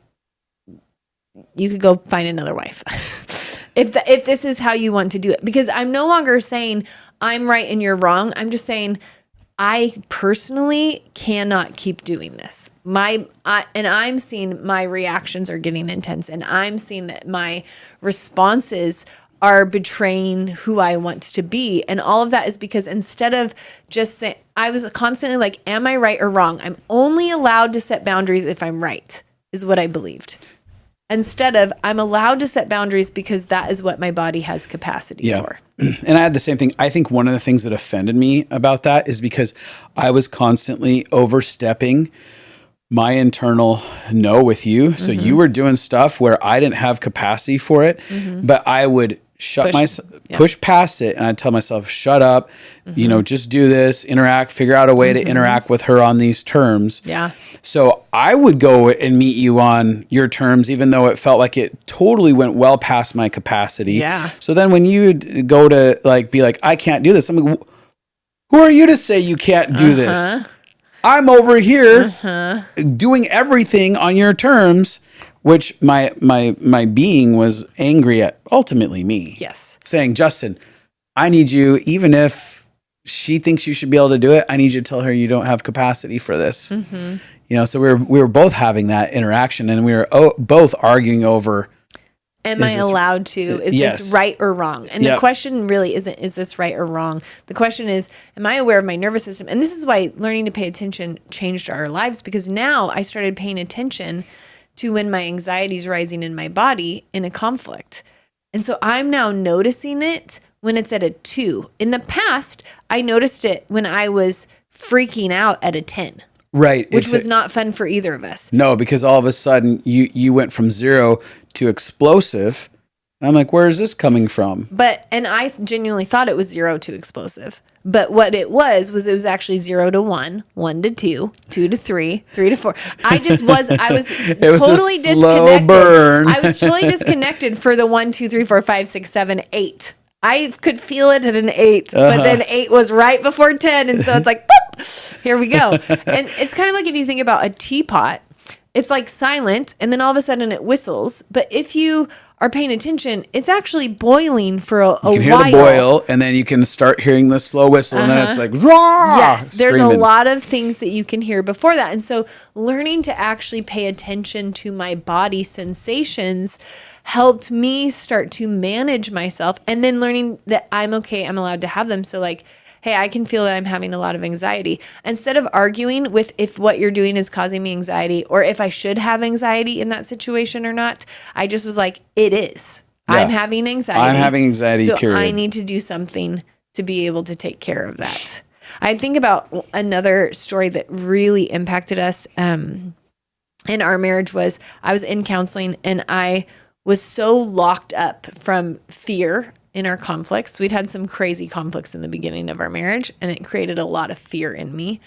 you could go find another wife if this is how you want to do it. Because I'm no longer saying I'm right and you're wrong. I'm just saying I personally cannot keep doing this. And I'm seeing my reactions are getting intense, and I'm seeing that my responses are betraying who I want to be. And all of that is because instead of just saying, I was constantly like, am I right or wrong? I'm only allowed to set boundaries if I'm right, is what I believed. Instead of, I'm allowed to set boundaries because that is what my body has capacity for. And I had the same thing. I think one of the things that offended me about that is because I was constantly overstepping my internal no with you. So you were doing stuff where I didn't have capacity for it, but I would push past it, and I'd tell myself, shut up, just do this, interact, figure out a way to interact with her on these terms. Yeah. So I would go and meet you on your terms, even though it felt like it totally went well past my capacity. Yeah. So then when you would go to be like, I can't do this, I'm like, who are you to say you can't do this? I'm over here doing everything on your terms, which my being was angry at, ultimately me. Yes. Saying, Justin, I need you, even if she thinks you should be able to do it, I need you to tell her you don't have capacity for this. So we were both having that interaction, and we were both arguing over, am I allowed to? Is this right or wrong? And the question really isn't, is this right or wrong? The question is, am I aware of my nervous system? And this is why learning to pay attention changed our lives, because now I started paying attention to when my anxiety is rising in my body in a conflict. And so I'm now noticing it when it's at a 2. In the past, I noticed it when I was freaking out at a 10. Right. Which was not fun for either of us. No, because all of a sudden you went from 0 to explosive. And I'm like, where is this coming from? And I genuinely thought it was 0 to explosive. But what it was actually 0 to 1, 1 to 2, 2 to 3, 3 to 4. I was totally disconnected. Slow burn. I was totally disconnected for the 1, 2, 3, 4, 5, 6, 7, 8. I could feel it at an 8, but then 8 was right before 10. And so it's like, boop, here we go. And it's kind of like if you think about a teapot, it's like silent, and then all of a sudden it whistles. But if you are paying attention, it's actually boiling for a while. You can hear the boil, and then you can start hearing the slow whistle, and then it's like, raw! Yes, there's screaming. a lot of things that you can hear before that. And so learning to actually pay attention to my body sensations helped me start to manage myself, and then learning that I'm okay, I'm allowed to have them. So like, hey, I can feel that I'm having a lot of anxiety. Instead of arguing with if what you're doing is causing me anxiety or if I should have anxiety in that situation or not, I just was like, it is. Yeah. I'm having anxiety. I'm having anxiety, so period. I need to do something to be able to take care of that. I think about another story that really impacted us in our marriage was I was in counseling and I was so locked up from fear in our conflicts. We'd had some crazy conflicts in the beginning of our marriage, and it created a lot of fear in me.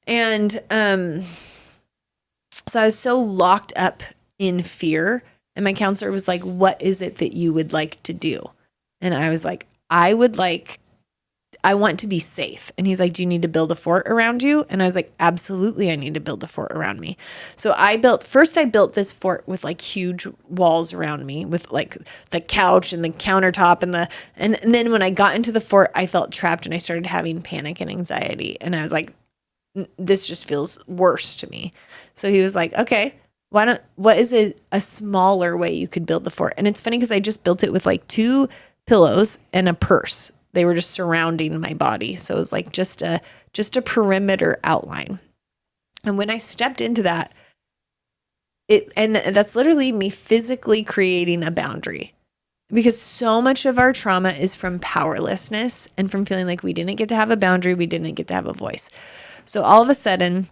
And so I was so locked up in fear, and my counselor was like, what is it that you would like to do? And I was like, I want to be safe. And he's like, do you need to build a fort around you? And I was like, absolutely, I need to build a fort around me. So I built this fort with like huge walls around me with like the couch and the countertop and then when I got into the fort, I felt trapped and I started having panic and anxiety. And I was like, this just feels worse to me. So he was like, okay, what is a smaller way you could build the fort? And it's funny because I just built it with like 2 pillows and a purse. They were just surrounding my body. So it was like just a perimeter outline. And when I stepped into that, and that's literally me physically creating a boundary, because so much of our trauma is from powerlessness and from feeling like we didn't get to have a boundary. We didn't get to have a voice. So all of a sudden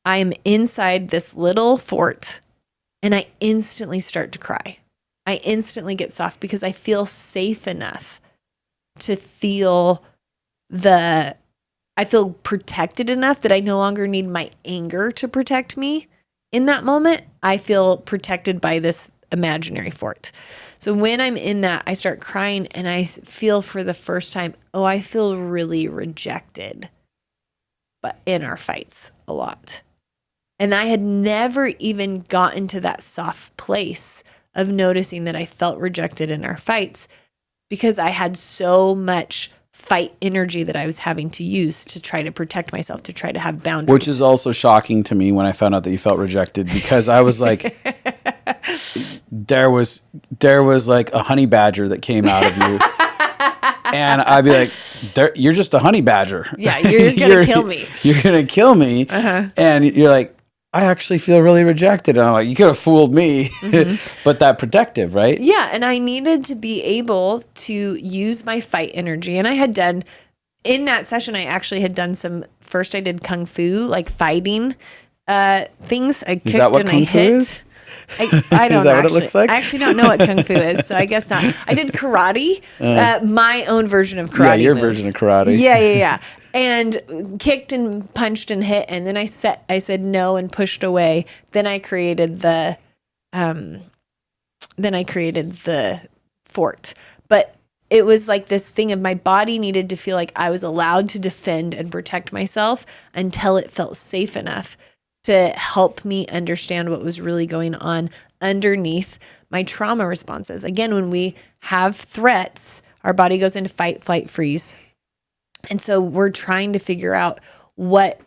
I am inside this little fort and I instantly start to cry. I instantly get soft because I feel safe enough to feel I feel protected enough that I no longer need my anger to protect me. In that moment, I feel protected by this imaginary fort. So when I'm in that, I start crying and I feel for the first time, I feel really rejected, but in our fights a lot. And I had never even gotten to that soft place of noticing that I felt rejected in our fights, because I had so much fight energy that I was having to use to try to protect myself, to try to have boundaries. Which is also shocking to me when I found out that you felt rejected, because I was like, there was like a honey badger that came out of you. And I'd be like, you're just a honey badger. Yeah, you're going to kill me. You're going to kill me. Uh-huh. And you're like, I actually feel really rejected. And I'm like, you could have fooled me. Mm-hmm. But that protective, right? Yeah. And I needed to be able to use my fight energy. And I had done, in that session, I actually had done first I did Kung Fu, like fighting things. I kicked and I hit. Is? I don't Is that actually, what it looks like? I actually don't know what Kung Fu is, so I guess not. I did karate, my own version of karate. Yeah, your moves. version of karate. Yeah. And kicked and punched and hit, and then I said no and pushed away. Then I created the fort. But it was like this thing of my body needed to feel like I was allowed to defend and protect myself until it felt safe enough to help me understand what was really going on underneath my trauma responses. Again, when we have threats, our body goes into fight, flight, freeze. And so we're trying to figure out what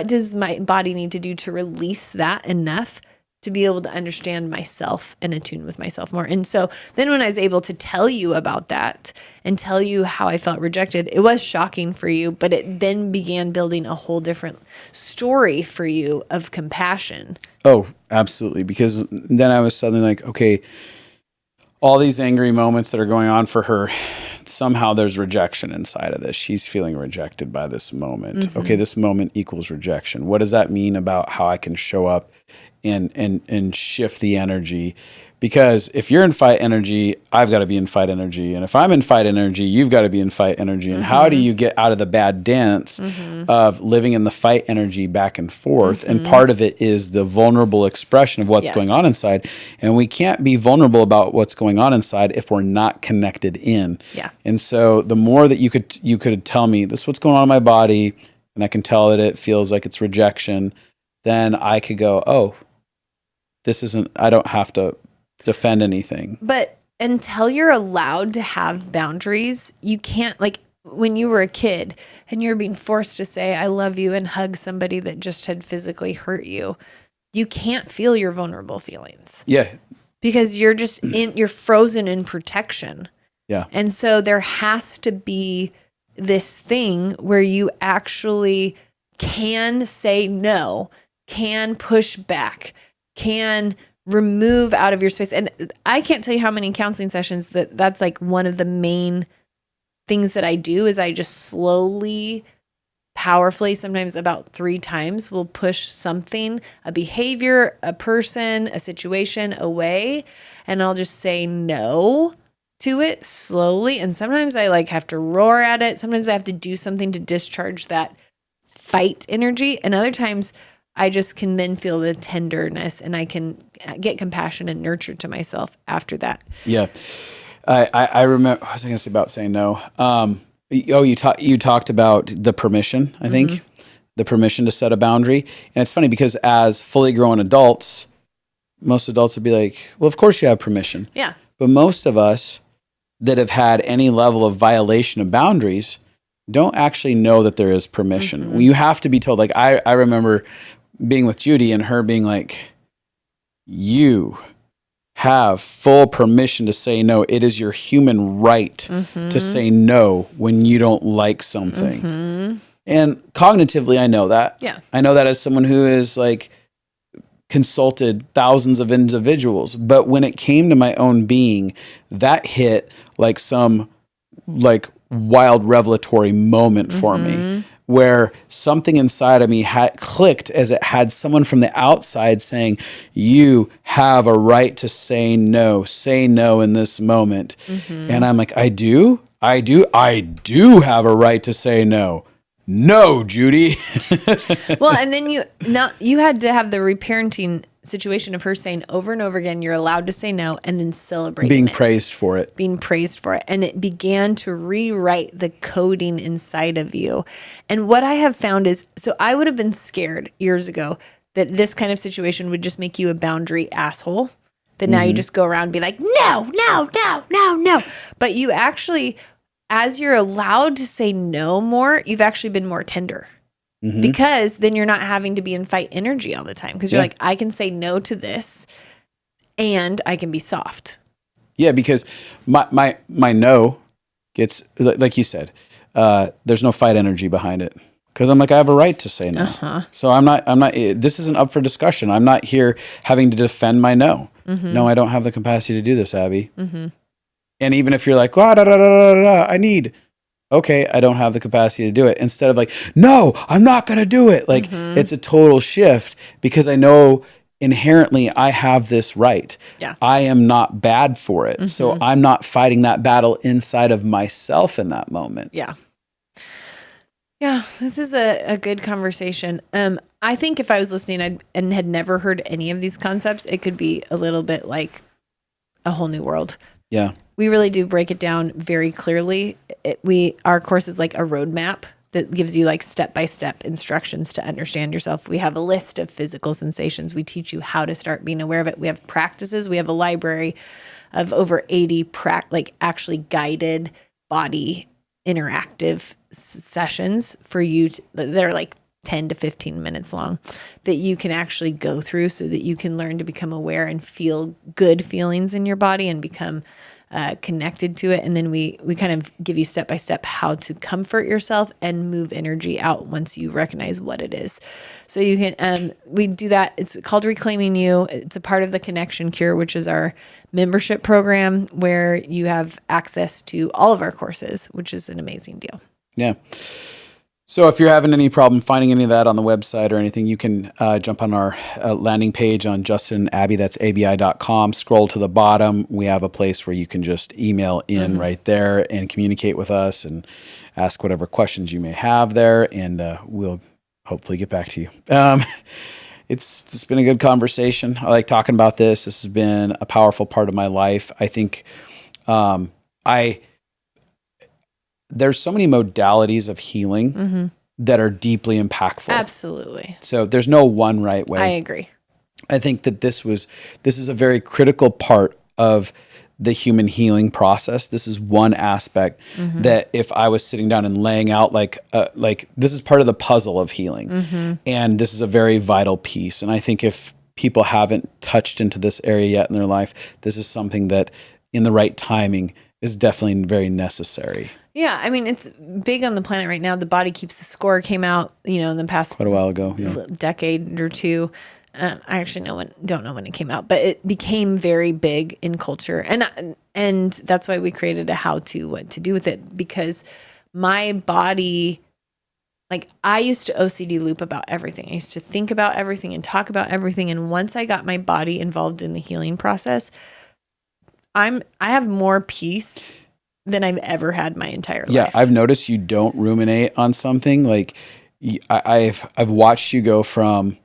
does my body need to do to release that enough to be able to understand myself and attune with myself more. And so then when I was able to tell you about that and tell you how I felt rejected, it was shocking for you, but it then began building a whole different story for you of compassion. Oh, absolutely. Because then I was suddenly like, okay, all these angry moments that are going on for her, somehow there's rejection inside of this. She's feeling rejected by this moment. Mm-hmm. Okay, this moment equals rejection. What does that mean about how I can show up and shift the energy? Because if you're in fight energy, I've got to be in fight energy. And if I'm in fight energy, you've got to be in fight energy. And how do you get out of the bad dance of living in the fight energy back and forth? And part of it is the vulnerable expression of what's going on inside. And we can't be vulnerable about what's going on inside if we're not connected in. Yeah. And so the more that you could tell me, this is what's going on in my body, and I can tell that it feels like it's rejection, then I could go, oh, I don't have to defend anything. But until you're allowed to have boundaries, you can't, like when you were a kid and you're being forced to say, I love you, and hug somebody that just had physically hurt you, you can't feel your vulnerable feelings. Yeah. because you're just you're frozen in protection. Yeah. And so there has to be this thing where you actually can say no, can push back, can remove out of your space. And I can't tell you how many counseling sessions that's like one of the main things that I do is I just slowly, powerfully, sometimes about 3 times, will push something, a behavior, a person, a situation away. And I'll just say no to it slowly. And sometimes I like have to roar at it. Sometimes I have to do something to discharge that fight energy. And other times I just can then feel the tenderness and I can get compassion and nurture to myself after that. Yeah. I remember, what was I going to say about saying no? You talked about the permission, I think, the permission to set a boundary. And it's funny because as fully grown adults, most adults would be like, well, of course you have permission. Yeah. But most of us that have had any level of violation of boundaries don't actually know that there is permission. You have to be told. Like I remember being with Judy and her being like, you have full permission to say no. It is your human right to say no when you don't like something. And cognitively, I know that. Yeah. I know that as someone who is like consulted thousands of individuals. But when it came to my own being, that hit like some like wild revelatory moment for me, where something inside of me had clicked as it had someone from the outside saying, you have a right to say no in this moment. And I'm like, I do have a right to say no. No, Judy. Well, and then you had to have the reparenting situation of her saying over and over again, you're allowed to say no, and then celebrating being it. praised for it. Being praised for it. And it began to rewrite the coding inside of you. And what I have found is, so I would have been scared years ago that this kind of situation would just make you a boundary asshole. That now you just go around and be like, no. But you actually, as you're allowed to say no more, you've actually been more tender. Because then you're not having to be in fight energy all the time. Because you're like, I can say no to this and I can be soft. Yeah, because my no gets, like you said, there's no fight energy behind it. Because I'm like, I have a right to say no. So I'm not, this isn't up for discussion. I'm not here having to defend my no. No, I don't have the capacity to do this, Abby. And even if you're like, I need, okay, I don't have the capacity to do it. Instead of like, no, I'm not going to do it. Like it's a total shift because I know inherently I have this right. Yeah. I am not bad for it. So I'm not fighting that battle inside of myself in that moment. Yeah. Yeah, this is a good conversation. I think if I was listening and had never heard any of these concepts, it could be a little bit like a whole new world. Yeah. We really do break it down very clearly. Our course is like a roadmap that gives you like step-by-step instructions to understand yourself. We have a list of physical sensations. We teach you how to start being aware of it. We have practices. We have a library of over 80 actually guided body interactive sessions for you. They're like 10 to 15 minutes long that you can actually go through so that you can learn to become aware and feel good feelings in your body and become connected to it. And then we kind of give you step by step how to comfort yourself and move energy out once you recognize what it is. So you can, we do that. It's called Reclaiming You. It's a part of the Connection Cure, which is our membership program where you have access to all of our courses, which is an amazing deal. Yeah. So if you're having any problem finding any of that on the website or anything, you can jump on our landing page on Justin and Abby, that's abi.com. Scroll to the bottom. We have a place where you can just email in right there and communicate with us and ask whatever questions you may have there, and we'll hopefully get back to you. It's been a good conversation. I like talking about this. This has been a powerful part of my life. I think there's so many modalities of healing that are deeply impactful. Absolutely. So there's no one right way. I agree. I think that this is a very critical part of the human healing process. This is one aspect that if I was sitting down and laying out like this is part of the puzzle of healing. And this is a very vital piece. And I think if people haven't touched into this area yet in their life, this is something that in the right timing is definitely very necessary. Yeah, I mean, it's big on the planet right now. The Body Keeps the Score came out, in the past Quite a while ago, decade or two. I actually don't know when it came out, but it became very big in culture, and that's why we created a how-to, what to do with it, because my body, like, I used to OCD loop about everything. I used to think about everything and talk about everything, and once I got my body involved in the healing process, I have more peace than I've ever had my entire life. Yeah, I've noticed you don't ruminate on something. Like, I've watched you go from,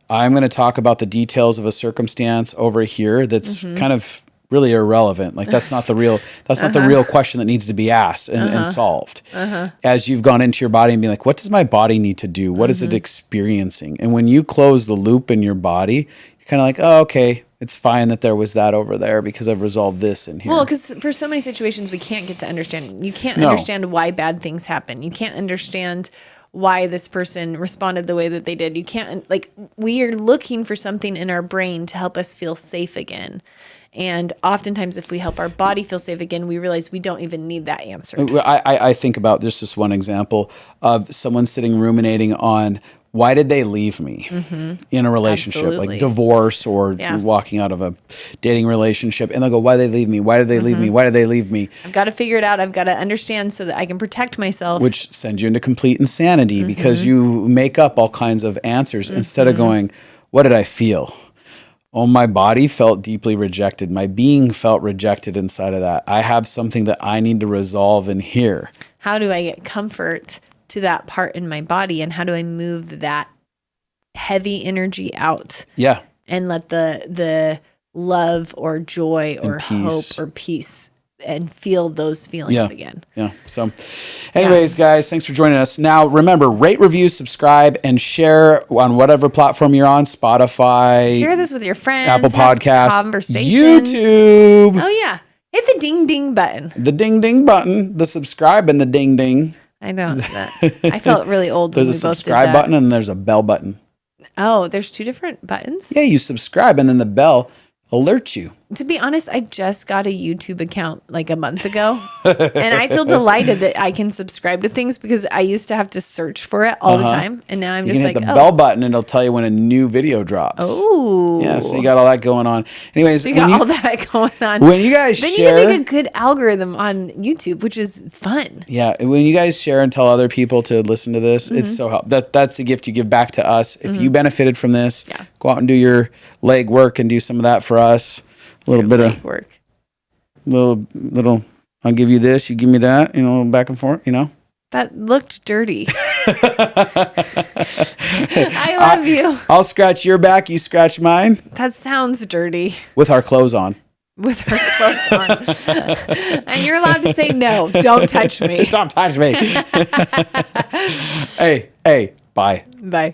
I'm going to talk about the details of a circumstance over here that's kind of really irrelevant. Like, that's not the real question that needs to be asked and solved. As you've gone into your body and be like, what does my body need to do? What is it experiencing? And when you close the loop in your body, you're kind of like, oh, okay, it's fine that there was that over there because I've resolved this in here. Well, because for so many situations, we can't get to understanding. You can't understand why bad things happen. You can't understand why this person responded the way that they did. You can't, like, we are looking for something in our brain to help us feel safe again. And oftentimes, if we help our body feel safe again, we realize we don't even need that answer. I think about this one example of someone sitting ruminating on, why did they leave me in a relationship, like divorce or walking out of a dating relationship? And they'll go, why did they leave me? Why did they leave me? Why did they leave me? I've got to figure it out. I've got to understand so that I can protect myself. Which sends you into complete insanity because you make up all kinds of answers instead of going, what did I feel? Oh, my body felt deeply rejected. My being felt rejected inside of that. I have something that I need to resolve in here. How do I get comfort to that part in my body, and how do I move that heavy energy out? Yeah. And let the love or joy or peace. Hope or peace and feel those feelings again. Yeah. So anyways, guys, thanks for joining us. Now, remember, rate, review, subscribe, and share on whatever platform you're on, Spotify. Share this with your friends. Apple Podcasts. Conversations. YouTube. Oh, yeah. Hit the ding, ding button. The ding, ding button. The subscribe and the ding, ding. I know that. I felt really old when we both did that. There's a subscribe button and there's a bell button. Oh, there's two different buttons? Yeah, you subscribe and then the bell alerts you. To be honest, I just got a YouTube account like a month ago. And I feel delighted that I can subscribe to things because I used to have to search for it all the time. And now I'm just like, hit the bell button and it'll tell you when a new video drops. Oh. Yeah, so you got all that going on. Anyways, so you got all that going on. When you guys then share, you can make a good algorithm on YouTube, which is fun. Yeah, when you guys share and tell other people to listen to this, it's so helpful. That's the gift you give back to us. If you benefited from this, go out and do your leg work and do some of that for us. A little bit of work. Little. I'll give you this. You give me that. Back and forth. That looked dirty. I love you. I'll scratch your back. You scratch mine. That sounds dirty. With our clothes on. With our clothes on. And you're allowed to say no. Don't touch me. Don't touch me. Hey. Bye. Bye.